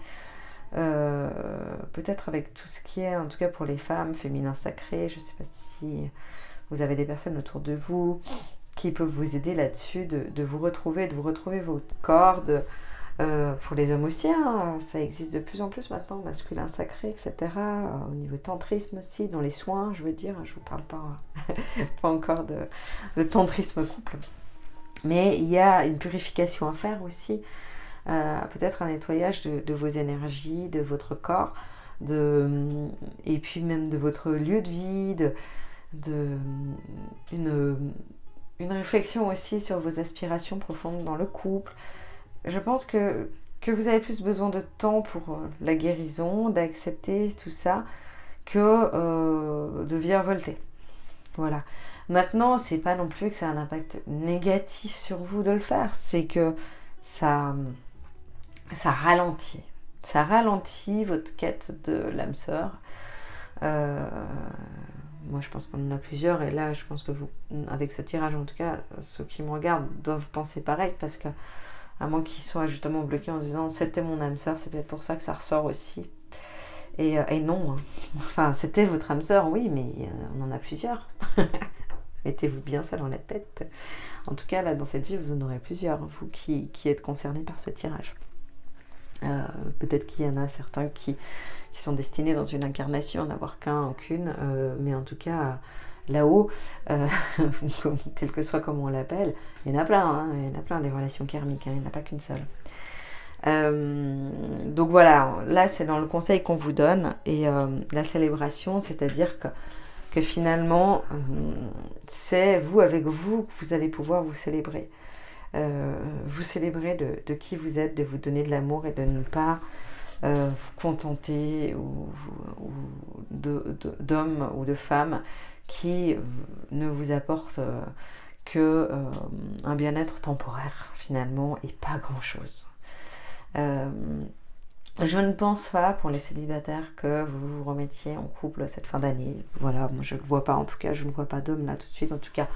peut-être avec tout ce qui est, en tout cas pour les femmes, féminin sacré, je sais pas si vous avez des personnes autour de vous qui peuvent vous aider là-dessus, de vous retrouver votre corps, pour les hommes aussi, hein, ça existe de plus en plus maintenant, masculin sacré, etc. Au niveau tantrisme aussi, dans les soins, je veux dire, je vous parle pas, pas encore de tantrisme couple. Mais il y a une purification à faire aussi, peut-être un nettoyage de vos énergies, de votre corps, et puis même de votre lieu de vie, une réflexion aussi sur vos aspirations profondes dans le couple. Je pense que vous avez plus besoin de temps pour la guérison, d'accepter tout ça, que de virevolter. Voilà. Maintenant, c'est pas non plus que ça a un impact négatif sur vous de le faire, c'est que ça ralentit. Ça ralentit votre quête de l'âme sœur. Moi, je pense qu'on en a plusieurs, et là, je pense que vous, avec ce tirage, en tout cas, ceux qui me regardent doivent penser pareil, parce que à moins qu'ils soient justement bloqués en se disant c'était mon âme sœur, c'est peut-être pour ça que ça ressort aussi. Et non, hein. Enfin, c'était votre âme sœur, oui, mais on en a plusieurs. Mettez-vous bien ça dans la tête. En tout cas, là, dans cette vie, vous en aurez plusieurs, vous qui êtes concernés par ce tirage. Peut-être qu'il y en a certains qui sont destinés dans une incarnation à n'avoir qu'un ou qu'une, mais en tout cas là-haut, quel que soit comment on l'appelle, il y en a plein, hein, il y en a plein des relations karmiques, hein, il n'y en a pas qu'une seule. Donc voilà, là c'est dans le conseil qu'on vous donne, et la célébration, c'est-à-dire que finalement c'est vous avec vous que vous allez pouvoir vous célébrer. Vous célébrer de qui vous êtes, de vous donner de l'amour et de ne pas vous contenter d'hommes ou de femmes qui ne vous apportent que un bien-être temporaire finalement et pas grand-chose. Je ne pense pas pour les célibataires que vous vous remettiez en couple cette fin d'année. Voilà, moi je ne vois pas, en tout cas, je ne vois pas d'homme là tout de suite, en tout cas.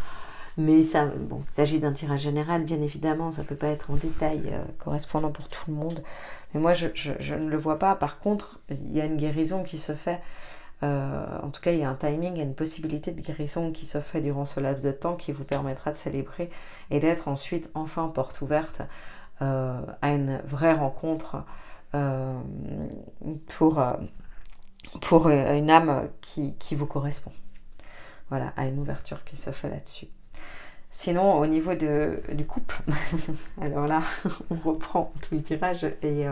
Mais ça, bon, il s'agit d'un tirage général, bien évidemment, ça ne peut pas être en détail correspondant pour tout le monde. Mais moi, je ne le vois pas. Par contre, il y a une guérison qui se fait En tout cas, il y a un timing et une possibilité de guérison qui se fait durant ce laps de temps qui vous permettra de célébrer et d'être ensuite enfin porte ouverte à une vraie rencontre euh, pour une âme qui vous correspond. Voilà, à une ouverture qui se fait là-dessus. Sinon, au niveau du couple, alors là, on reprend tout le tirage. Et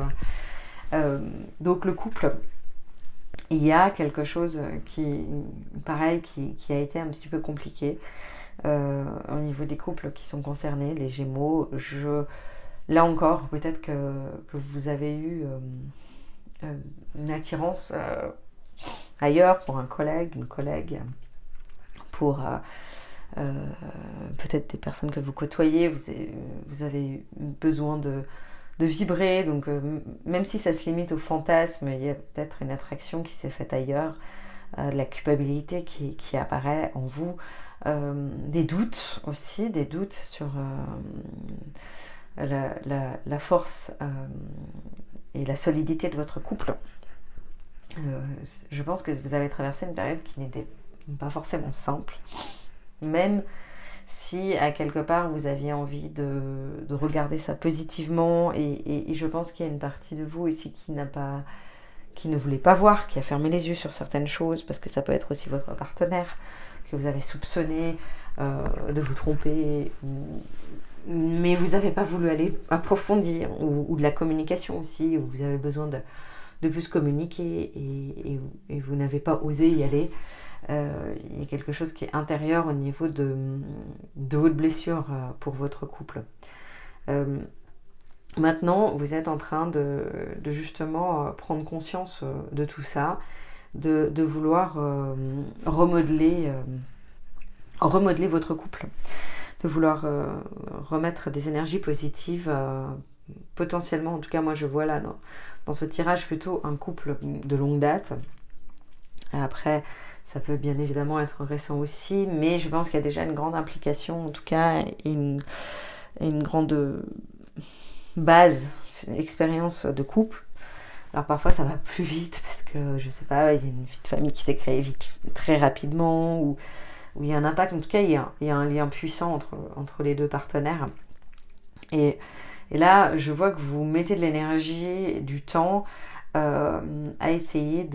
donc le couple, il y a quelque chose pareil, qui a été un petit peu compliqué au niveau des couples qui sont concernés, les Gémeaux. Là encore, peut-être que vous avez eu une attirance ailleurs pour un collègue, une collègue, pour peut-être des personnes que vous côtoyez, vous avez besoin de vibrer, donc même si ça se limite au fantasme, il y a peut-être une attraction qui s'est faite ailleurs, de la culpabilité qui apparaît en vous, des doutes aussi, des doutes sur la force et la solidité de votre couple. Je pense que vous avez traversé une période qui n'était pas forcément simple, même si à quelque part vous aviez envie de regarder ça positivement, et je pense qu'il y a une partie de vous ici qui ne voulait pas voir, qui a fermé les yeux sur certaines choses, parce que ça peut être aussi votre partenaire que vous avez soupçonné de vous tromper, mais vous n'avez pas voulu aller approfondir, ou de la communication aussi, où vous avez besoin de plus communiquer et vous n'avez pas osé y aller. Il y a quelque chose qui est intérieur au niveau de votre blessure pour votre couple. Maintenant, vous êtes en train de justement prendre conscience de tout ça, de vouloir remodeler votre couple, de vouloir remettre des énergies positives, potentiellement, en tout cas moi je vois là dans ce tirage plutôt un couple de longue date. Après, ça peut bien évidemment être récent aussi, mais je pense qu'il y a déjà une grande implication, en tout cas, et une grande base, expérience de couple. Alors parfois ça va plus vite parce que, je sais pas, il y a une vie de famille qui s'est créée vite, très rapidement, ou il y a un impact. En tout cas, il y a un lien puissant entre les deux partenaires. Et là, je vois que vous mettez de l'énergie, du temps à essayer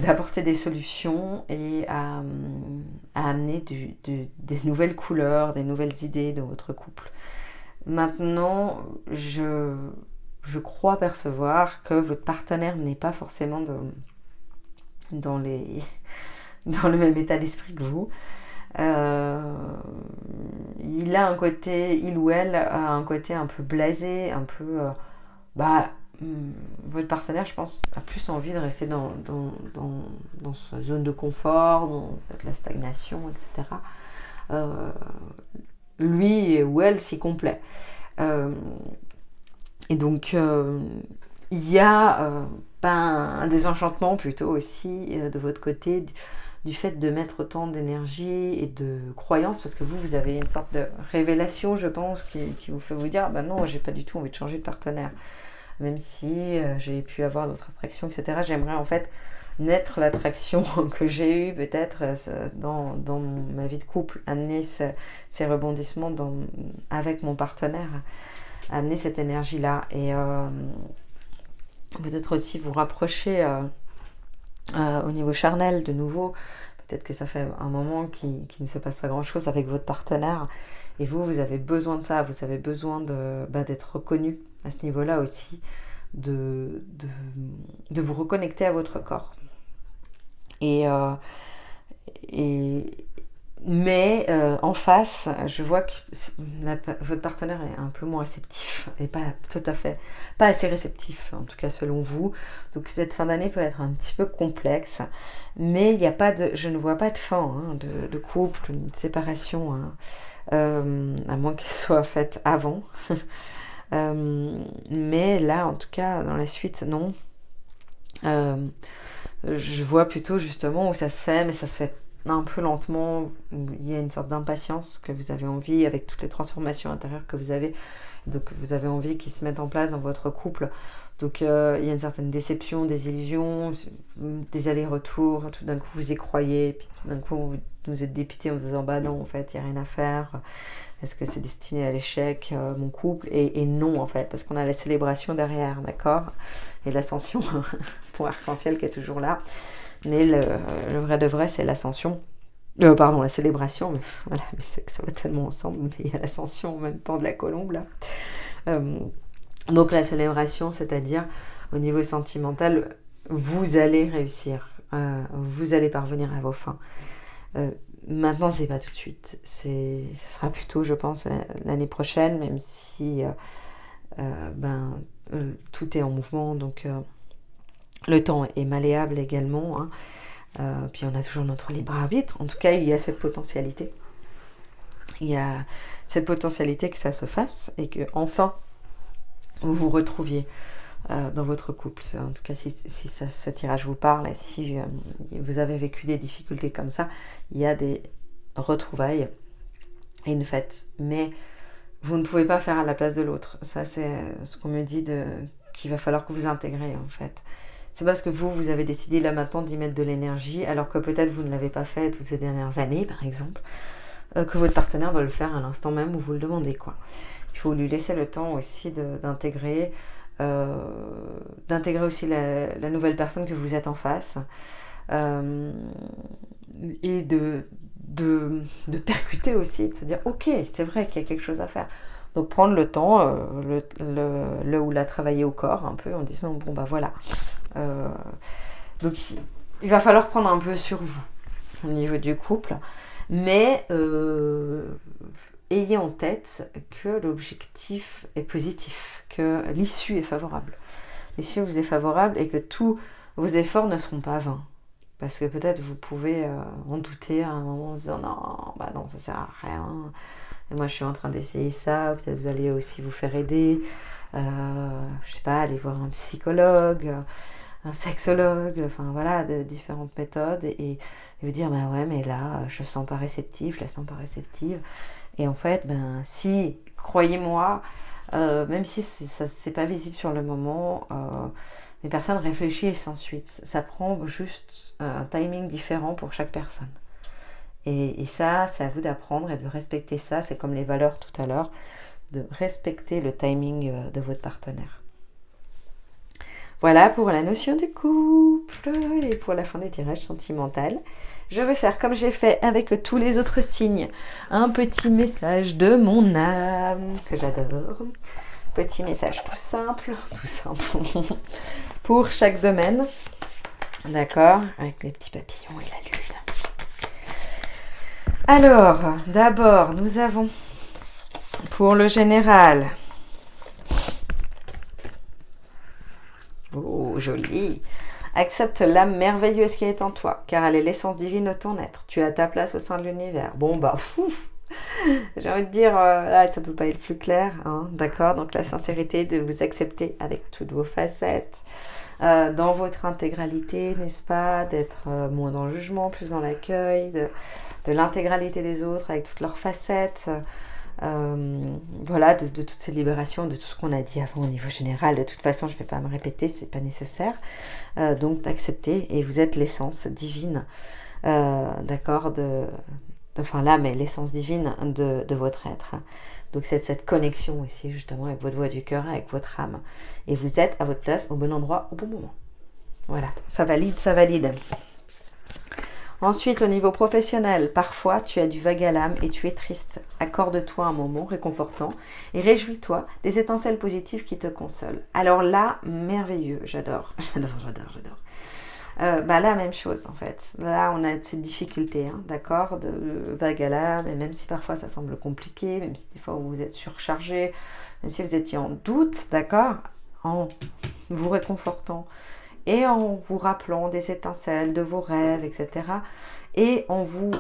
d'apporter des solutions et à amener des nouvelles couleurs, des nouvelles idées dans votre couple. Maintenant, je crois percevoir que votre partenaire n'est pas forcément dans le même état d'esprit que vous. Il ou elle a un côté un peu blasé, un peu votre partenaire, je pense, a plus envie de rester dans sa zone de confort, dans la stagnation, etc. Lui ou elle s'y complaît. Et donc, il y a un désenchantement plutôt aussi de votre côté, du fait de mettre autant d'énergie et de croyance, parce que vous avez une sorte de révélation, je pense, qui vous fait vous dire, non, j'ai pas du tout envie de changer de partenaire. Même si j'ai pu avoir d'autres attractions, etc. J'aimerais en fait naître l'attraction que j'ai eue peut-être dans ma vie de couple, amener ces rebondissements avec mon partenaire, amener cette énergie-là, et peut-être aussi vous rapprocher au niveau charnel de nouveau. Peut-être que ça fait un moment qu'il ne se passe pas grand-chose avec votre partenaire, et vous avez besoin de ça, vous avez besoin d'être reconnu à ce niveau-là aussi, de vous reconnecter à votre corps. Mais en face, je vois que votre partenaire est un peu moins réceptif, et pas assez réceptif, en tout cas selon vous. Donc cette fin d'année peut être un petit peu complexe, mais je ne vois pas de fin de couple, une séparation, à moins qu'elle soit faite avant. Mais là, en tout cas, dans la suite, non. Je vois plutôt justement où ça se fait, mais ça se fait un peu lentement, il y a une sorte d'impatience que vous avez envie, avec toutes les transformations intérieures que vous avez, donc vous avez envie qu'ils se mettent en place dans votre couple. Donc il y a une certaine déception, des illusions, des allers-retours, tout d'un coup vous y croyez, puis tout d'un coup vous êtes dépité en vous disant bah non en fait il n'y a rien à faire, est-ce que c'est destiné à l'échec mon couple, et non en fait, parce qu'on a la célébration derrière, d'accord, et l'ascension pour Arc-en-Ciel qui est toujours là, mais le vrai de vrai c'est l'ascension. Pardon, la célébration, mais voilà, mais c'est que ça va tellement ensemble, mais il y a l'ascension en même temps de la colombe là. Donc la célébration, c'est-à-dire au niveau sentimental, vous allez réussir, vous allez parvenir à vos fins. Maintenant, c'est pas tout de suite, ce sera plutôt, je pense, l'année prochaine, même si tout est en mouvement, donc le temps est malléable également, hein. Puis on a toujours notre libre arbitre. En tout cas, il y a cette potentialité. Il y a cette potentialité que ça se fasse et que enfin vous vous retrouviez dans votre couple. En tout cas, si ce tirage vous parle et si vous avez vécu des difficultés comme ça, il y a des retrouvailles et une fête. Mais vous ne pouvez pas faire à la place de l'autre. Ça, c'est ce qu'on me dit qu'il va falloir que vous intégrez en fait. C'est parce que vous avez décidé là maintenant d'y mettre de l'énergie, alors que peut-être vous ne l'avez pas fait toutes ces dernières années, par exemple, que votre partenaire doit le faire à l'instant même où vous le demandez, quoi. Il faut lui laisser le temps aussi d'intégrer aussi la nouvelle personne que vous êtes en face, et de percuter aussi, de se dire ok, c'est vrai qu'il y a quelque chose à faire. Donc prendre le temps, le ou la travailler au corps un peu en disant bon bah voilà. Donc il va falloir prendre un peu sur vous au niveau du couple, mais ayez en tête que l'objectif est positif, que l'issue est favorable. L'issue vous est favorable et que tous vos efforts ne seront pas vains. Parce que peut-être vous pouvez en douter à un moment en disant non, bah non, ça sert à rien. Et moi je suis en train d'essayer ça, peut-être vous allez aussi vous faire aider, je sais pas, aller voir un psychologue, un sexologue, enfin voilà, de différentes méthodes, et vous dire bah ouais mais là je sens pas réceptive, je la sens pas réceptive, et en fait ben si, croyez-moi, même si c'est pas visible sur le moment, les personnes réfléchissent ensuite, ça prend juste un timing différent pour chaque personne. Et ça, c'est à vous d'apprendre et de respecter ça. C'est comme les valeurs tout à l'heure, de respecter le timing de votre partenaire. Voilà pour la notion de couple et pour la fin du tirage sentimental. Je vais faire comme j'ai fait avec tous les autres signes, un petit message de mon âme que j'adore. Petit message tout simple, pour chaque domaine. D'accord, avec les petits papillons et la lune. Alors, d'abord, nous avons pour le général. Oh, joli. Accepte l'âme merveilleuse qui est en toi, car elle est l'essence divine de ton être. Tu as ta place au sein de l'univers. Bon, bah, fou. J'ai envie de dire, là, ça peut pas être plus clair, hein, d'accord. Donc, la sincérité de vous accepter avec toutes vos facettes, dans votre intégralité, n'est-ce pas, d'être moins dans le jugement, plus dans l'accueil, de l'intégralité des autres avec toutes leurs facettes, voilà, de toute cette libération, de tout ce qu'on a dit avant au niveau général. De toute façon, je ne vais pas me répéter, c'est pas nécessaire. Donc d'accepter, et vous êtes l'essence divine, d'accord, enfin l'âme est l'essence divine de votre être. Donc c'est cette connexion ici justement avec votre voix du cœur, avec votre âme. Et vous êtes à votre place, au bon endroit, au bon moment. Voilà, ça valide, ça valide. Ensuite, au niveau professionnel, parfois tu as du vague à l'âme et tu es triste. Accorde-toi un moment réconfortant et réjouis-toi des étincelles positives qui te consolent. Alors là, merveilleux, j'adore. Là, même chose en fait. Là, on a cette difficulté, hein, d'accord, de vague à l'âme, et même si parfois ça semble compliqué, même si des fois vous êtes surchargé, même si vous étiez en doute, d'accord, en vous réconfortant et en vous rappelant des étincelles, de vos rêves, etc. Et en vous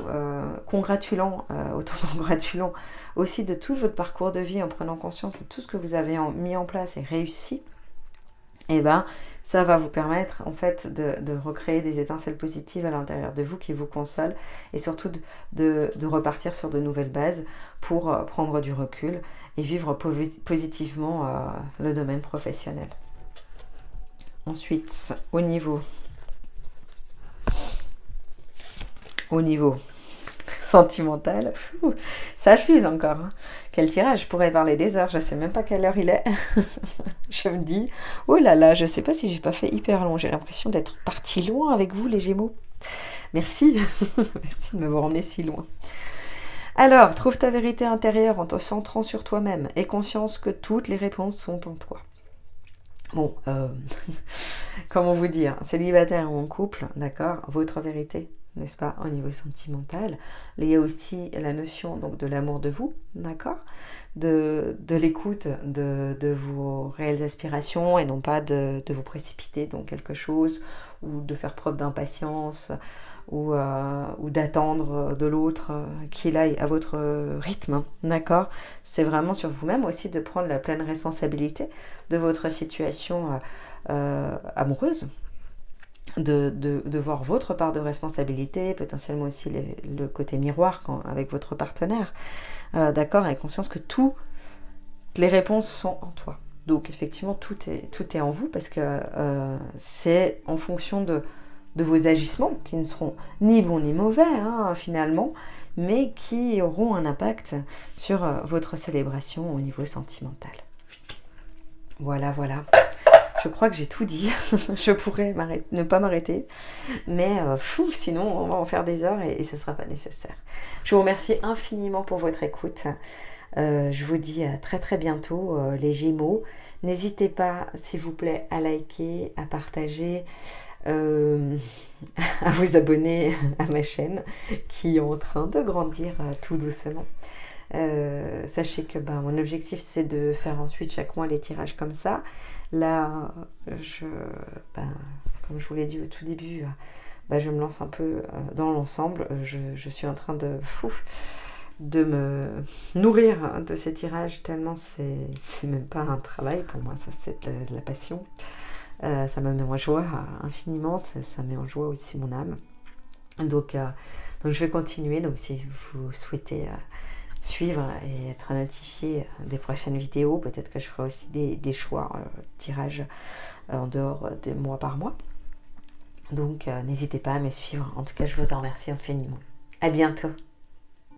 auto-congratulant aussi de tout votre parcours de vie, en prenant conscience de tout ce que vous avez mis en place et réussi. et ben ça va vous permettre en fait de recréer des étincelles positives à l'intérieur de vous qui vous consolent et surtout de repartir sur de nouvelles bases pour prendre du recul et vivre positivement le domaine professionnel. Ensuite, au niveau sentimental, ça fuse encore. Hein. Quel tirage, je pourrais parler des heures, je sais même pas quelle heure il est. Je me dis, oh là là, je sais pas si j'ai pas fait hyper long, j'ai l'impression d'être partie loin avec vous les Gémeaux. Merci, merci de m'avoir emmené si loin. Alors, trouve ta vérité intérieure en te centrant sur toi-même et conscience que toutes les réponses sont en toi. Bon, comment vous dire, célibataire ou en couple, d'accord, votre vérité, n'est-ce pas, au niveau sentimental. Il y a aussi la notion donc de l'amour de vous, d'accord, de l'écoute de vos réelles aspirations et non pas de vous précipiter dans quelque chose ou de faire preuve d'impatience ou d'attendre de l'autre qu'il aille à votre rythme, d'accord. C'est vraiment sur vous-même aussi de prendre la pleine responsabilité de votre situation amoureuse, de voir votre part de responsabilité, potentiellement aussi le côté miroir avec votre partenaire, d'accord, avec conscience que toutes les réponses sont en toi. Donc effectivement, tout est en vous parce que c'est en fonction de vos agissements qui ne seront ni bons ni mauvais hein, finalement, mais qui auront un impact sur votre célébration au niveau sentimental. Voilà. Je crois que j'ai tout dit. Je pourrais ne pas m'arrêter. Mais sinon, on va en faire des heures et ce ne sera pas nécessaire. Je vous remercie infiniment pour votre écoute. Je vous dis à très très bientôt, les Gémeaux. N'hésitez pas, s'il vous plaît, à liker, à partager, à vous abonner à ma chaîne qui est en train de grandir tout doucement. Sachez que mon objectif c'est de faire ensuite chaque mois les tirages comme ça. Là, comme je vous l'ai dit au tout début, je me lance un peu dans l'ensemble. Je suis en train de me nourrir de ces tirages tellement c'est même pas un travail pour moi, ça c'est de la passion. Ça me met en joie infiniment, ça met en joie aussi mon âme. Donc je vais continuer. Donc si vous souhaitez suivre et être notifié des prochaines vidéos, peut-être que je ferai aussi des choix tirages en dehors des mois par mois. Donc n'hésitez pas à me suivre. En tout cas, je vous en remercie infiniment. À bientôt.